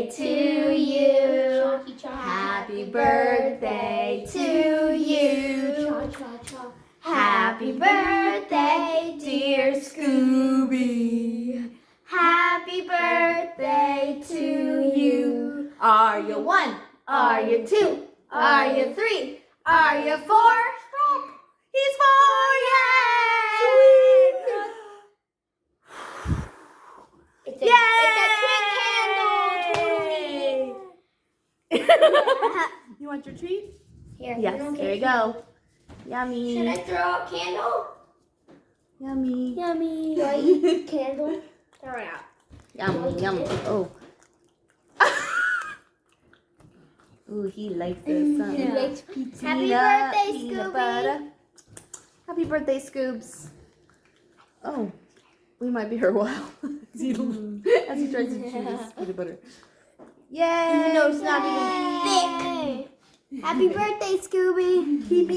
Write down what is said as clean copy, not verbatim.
birthday to you. Happy birthday to you. Happy birthday, dear Scooby. Happy birthday to you. Are you one? Are you two? Are you three? Are you four? He's 4! Yay! It's a twin candle. You want your treat? Here. Yes, there you go. Yummy. Should I throw out candle? Yummy. Yummy. Do I eat candle? Throw it out. Yum, yum. Oh. Ooh, he likes this. Huh? He likes pizza. Happy birthday, Peanut Scooby. butter. Happy birthday, Scoobs. Oh, we might be here a while. as he tries to chew his peanut butter. Yay! Even though it's not even thick. Happy birthday, Scooby.